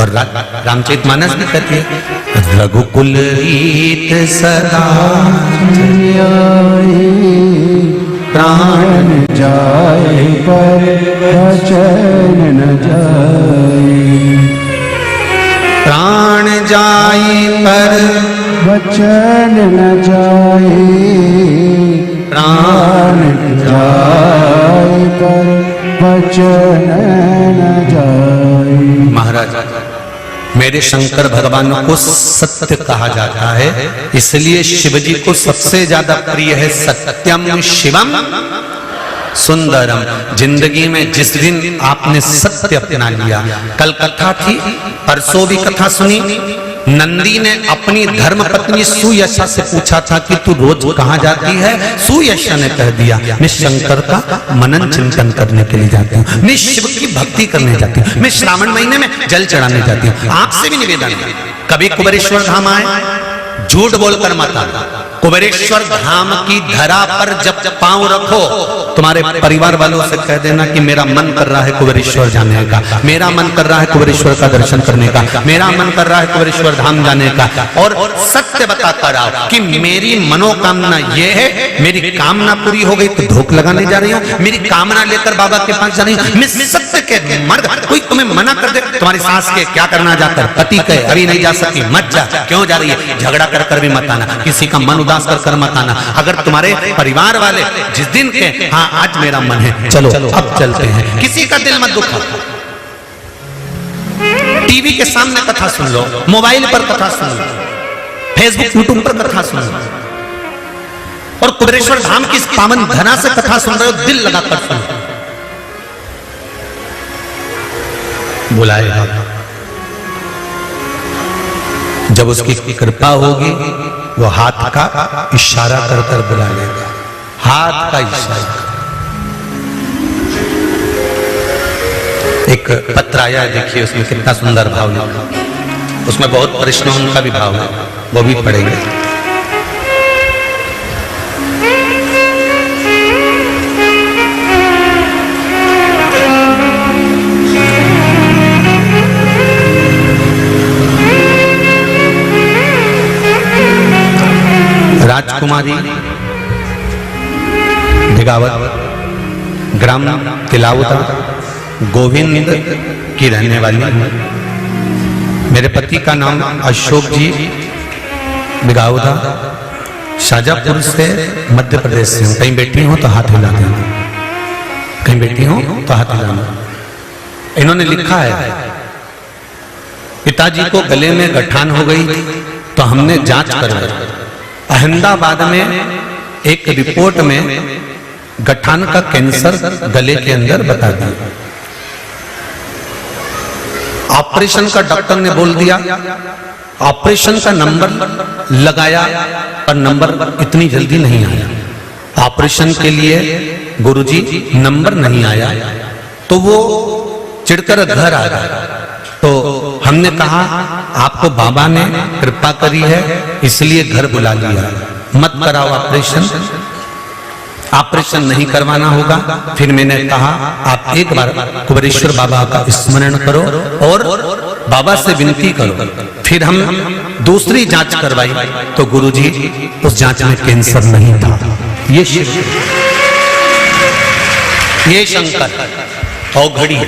और रामचरितमानस भी कहती है रघुकुल रीत सदा प्राण जाए पर वचन न जाए, प्राण जाए पर वचन न जाए, प्राण जाए पर वचन न जाए। महाराज मेरे शंकर भगवान को सत्य कहा जाता है, इसलिए शिव जी को सबसे ज्यादा प्रिय है सत्यम शिवम सुंदरम। जिंदगी में जिस दिन आपने सत्य अपना लिया, कल कथा थी, परसों भी कथा सुनी, नंदी ने अपनी धर्म पत्नी सुयशा से पूछा था कि तू रोज कहां जाती है? सुयशा ने कह दिया मैं शंकर का मनन चिंतन करने के लिए जाती हूँ, मैं शिव की भक्ति करने जाती हूँ, मैं श्रावण महीने में जल चढ़ाने जाती हूँ। आपसे भी निवेदन है, कभी कुबेरेश्वर धाम आए, झूठ बोलकर मत आना। कुबेरेश्वर धाम की धरा पर जब पांव रखो, तुम्हारे परिवार वालों से कह देना कि मेरा मन कर रहा है कुबेरेश्वर जाने का, मेरा मन कर रहा है कुबेरेश्वर का दर्शन करने का, मेरा मन कर रहा है कुबेरेश्वर धाम जाने का, और सत्य बता कर आओ कि मेरी मनोकामना ये है, मेरी कामना पूरी हो गई तो धूप लगाने जा रही हूँ, मेरी कामना लेकर बाबा के पास जा रही हूँ। मैं सत्य के मर्द, कोई तुम्हें मना कर दे, तुम्हारी सास के क्या करना जाकर, पति कहे अभी नहीं जा सकती, मत जा, क्यों जा रही है, झगड़ा कर भी मत आना, किसी का मन उदास कर मत आना। अगर तुम्हारे परिवार वाले जिस दिन के हाँ आज मेरा मन है चलो अब चलते हैं, किसी का दिल मत दुखा। टीवी के सामने कथा सुन लो, मोबाइल पर कथा सुन लो, फेसबुक यूट्यूब पर कथा सुन लो, और कुबेरेश्वर धाम की पावन धरा से कथा सुन रहे हो, दिल लगाकर सुनो। बुलाएगा जब उसकी कृपा होगी, वो हाथ का इशारा कर कर बुला लेगा, हाथ का इशारा। एक पत्र आया है, देखिए उसमें कितना सुंदर भाव लिखा, उसमें बहुत प्रश्नों का भी भाव है, वो भी पढ़ेंगे। राजकुमारी भिगावत ग्राम तिलावता गोविंद की रहने वाली, मेरे पति का नाम अशोक जी भिगावता, शाजापुर से मध्य प्रदेश से हूँ। कहीं बैठी हो तो हाथ हिला देना, कहीं बैठी हो तो हाथ हिलाना। इन्होंने लिखा है पिताजी को गले में गठान हो गई तो हमने जांच करवाई, अहमदाबाद में एक रिपोर्ट में गठान का कैंसर गले के अंदर बता दिया। ऑपरेशन का डॉक्टर ने बोल दिया, ऑपरेशन का नंबर लगाया पर नंबर इतनी जल्दी नहीं आया, ऑपरेशन के लिए गुरुजी नंबर नहीं आया, तो वो चिढ़कर घर आ गया। तो हमने कहा आपको बाबा ने कृपा करी है इसलिए घर बुला लिया, मत कराओ ऑपरेशन, ऑपरेशन नहीं करवाना होगा। फिर मैंने कहा आप एक बार कुबेरेश्वर बाबा का स्मरण करो और बाबा से विनती करो। फिर हम दूसरी जांच करवाई तो गुरुजी उस जांच में कैंसर नहीं था। ये शिव, ये शंकर और घड़ी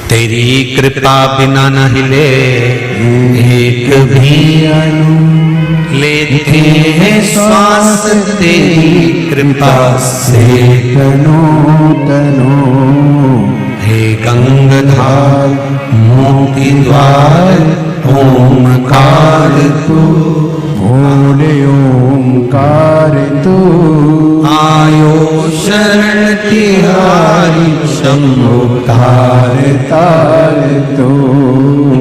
तेरी कृपा बिना न हिले एक भी अणु, लेते हैं श्वास तेरी कृपा से तनो तनो। हे गंगाधार मोती द्वार ओमकार तू, भोले ओमकार तू, आयो शरण तिहारी शंभो तार तार तू।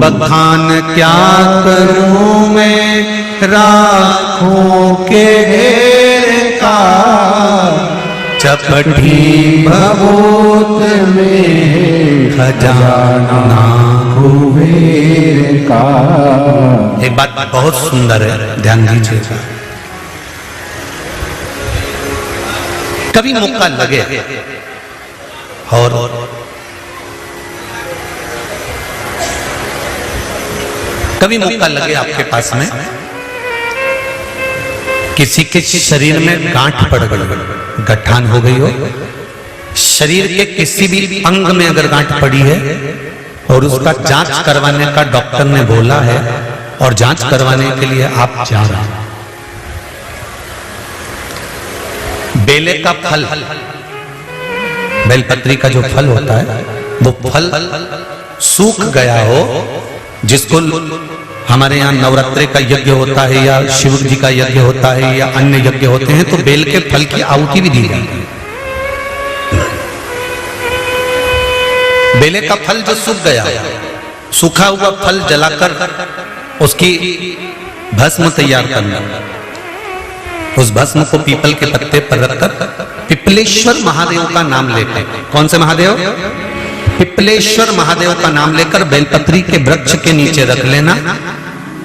बखान क्या करूं मैं राखों के ढेर का, चपटी भभूत में खजाना कुबेर का। एक बात बहुत सुंदर है, ध्यान दीजिएगा। कभी मौका लगे और कभी मौका लगे आपके पास में, किसी के शरीर में गांठ पड़ गई, गठान हो गई हो, शरीर के किसी भी अंग में अगर गांठ पड़ी है और उसका जांच करवाने का डॉक्टर ने बोला है और जांच करवाने के लिए आप जा रहे हैं, बेले का फल, बेलपत्री का जो फल होता है वो फल सूख गया हो, जिसको हमारे यहाँ नवरात्रि का यज्ञ होता है या शिव जी का यज्ञ होता है या अन्य यज्ञ होते हैं, तो बेल के फल की आहुति भी दी जाती है। बेले का फल जो सूख गया, सूखा हुआ फल जलाकर उसकी भस्म तैयार करना, उस भस्म को पीपल के पत्ते पर रखकर पिपलेश्वर महादेव का नाम लेकर, कौन से महादेव? पिपलेश्वर महादेव का नाम लेकर बेलपत्री के वृक्ष के नीचे रख लेना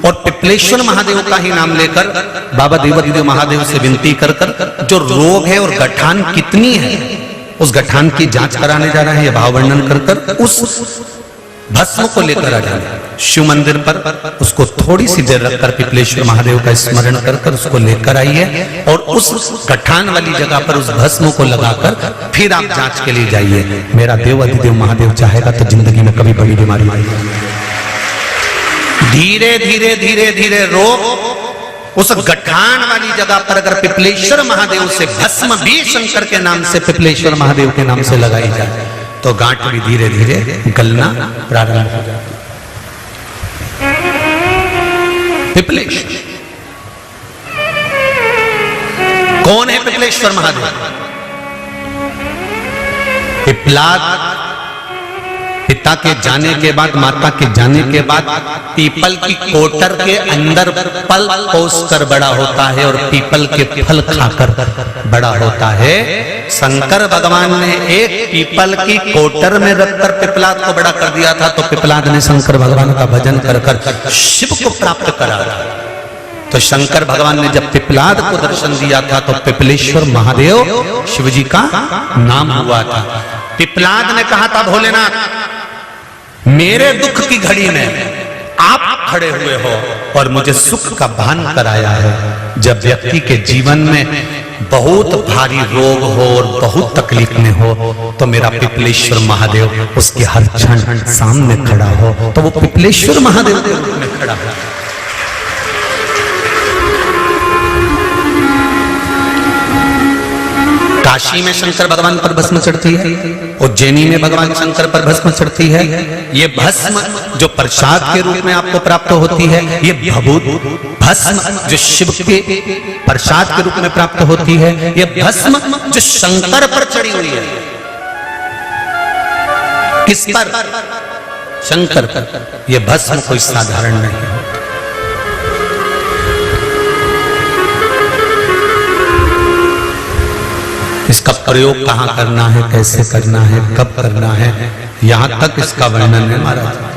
और पिपलेश्वर महादेव का ही नाम लेकर बाबा देवादिदेव महादेव से विनती कर कर जो रोग है और गठान कितनी है उस गठान की जांच कराने जा रहे हैं, यह भाव वर्णन कर कर उस भस्म को लेकर आ जाना शिव मंदिर पर, उसको थोड़ी सी देर रखकर पिपलेश्वर महादेव का स्मरण कर कर उसको लेकर आइए और उस गठान वाली जगह पर उस भस्म को लगाकर फिर आप जांच के लिए जाइए। मेरा देव अधिदेव महादेव चाहेगा तो जिंदगी में कभी बड़ी बीमारी आएगी। धीरे धीरे धीरे धीरे रोग उस गठान वाली जगह पर अगर पिपलेश्वर महादेव से भस्म भी शंकर के नाम से पिपलेश्वर महादेव के नाम से लगाई जाए तो गांठ भी धीरे धीरे गलना प्रारंभ हो जाती है। पिपलेश्वर कौन है? पिपलेश्वर महादेव। पिपलाद पिता के जाने के बाद, माता के जाने के बाद पीपल की कोटर के अंदर पल पोस कर बड़ा होता है और पीपल के फल खाकर बड़ा होता है। शंकर भगवान ने एक पीपल की कोटर में रखकर पिपलाद को बड़ा कर दिया था, तो पिपलाद ने शंकर भगवान का भजन कर कर शिव को प्राप्त करा। तो शंकर भगवान ने जब पिपलाद को दर्शन दिया था तो पिपलेश्वर महादेव शिव जी का नाम हुआ था। पिपलाद ने कहा था, भोलेनाथ मेरे दुख की घड़ी में आप खड़े हुए हो और मुझे सुख का भान कराया है। जब व्यक्ति के जीवन में बहुत भारी रोग हो और बहुत तकलीफ में हो तो मेरा पिपलेश्वर महादेव उसके हर क्षण सामने खड़ा हो, तो वो पिपलेश्वर महादेव के रूप में खड़ा हो। काशी में शंकर भगवान पर भस्म चढ़ती है, उज्जैनी में भगवान शंकर पर भस्म चढ़ती है। ये भस्म जो प्रसाद के रूप में आपको प्राप्त होती है, ये भभूत भस्म जो शिव के प्रसाद के रूप में प्राप्त होती है, ये भस्म जो शंकर पर चढ़ी हुई है। किस पर? शंकर पर। यह भस्म कोई साधारण नहीं है। इसका प्रयोग कहाँ करना है, कैसे करना है, कब करना है, यहां तक इसका वर्णन है महाराज।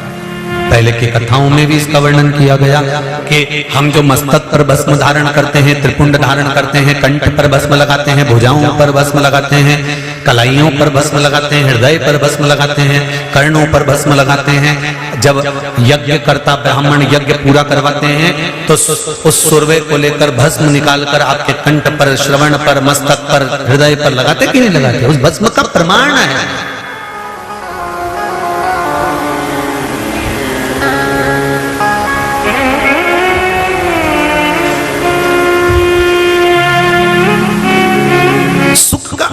पहले की कथाओं में भी इसका वर्णन किया गया कि हम जो मस्तक पर भस्म धारण करते हैं, त्रिपुंड धारण करते हैं, कंठ पर भस्म लगाते हैं, भुजाओं पर भस्म लगाते हैं, कलाइयों पर भस्म लगाते हैं, हृदय पर भस्म लगाते हैं, कर्णों पर भस्म लगाते हैं। जब यज्ञ करता ब्राह्मण यज्ञ पूरा करवाते हैं तो उस सुरवे को लेकर भस्म निकालकर आपके कंठ पर, श्रवण पर, मस्तक पर, हृदय पर लगाते कि नहीं लगाते? उस भस्म का प्रमाण है।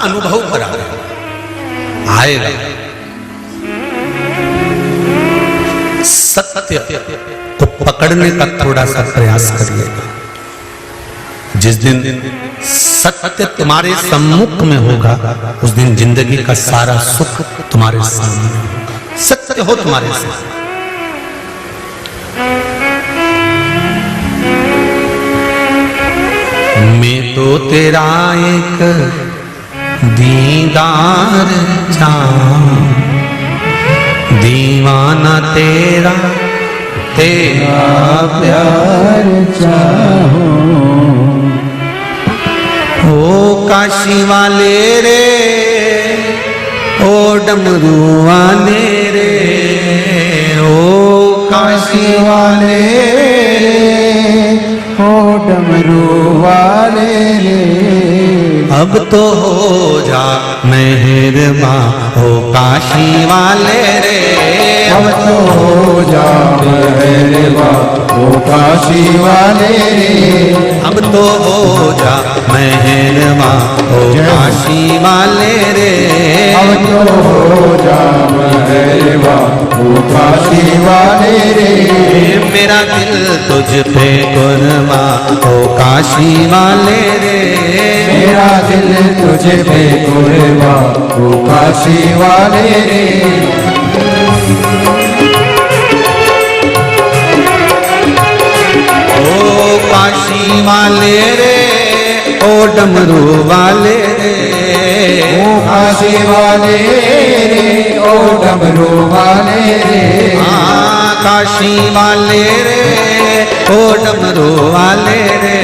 अनुभव करा आएगा। सत्य को पकड़ने का थोड़ा सा प्रयास करिएगा। जिस दिन सत्य तुम्हारे सम्मुख में होगा उस दिन जिंदगी का सारा सुख तुम्हारे सामने होगा। सत्य हो तुम्हारे सामने। मैं तो तेरा एक दीदार चाहूं, दीवाना तेरा तेरा प्यार चाहूं। ओ काशी वाले रे, ओ डमरू वाले रे, ओ काशी वाले अब तो हो जा मेहरबां हो काशी वाले रे, अब तो हो जा मेहरबां हो काशी वाले रे, अब तो हो जा मेहरबां हो काशी वाले रे, अब तो हो जा मेहरबां हो काशी वाले रे, मेरा दिल तुझ पे कुर्बान हो काशी वाले रे, मेरा दिल तुझे पे कुर्बान हो काशी वाले रे, ओ काशी वाले रे, ओ डमरू वाले रे, ओ काशी वाले रे, ओ डमरू वाले रे, काशी वाले रे, ओ डमरू वाले रे,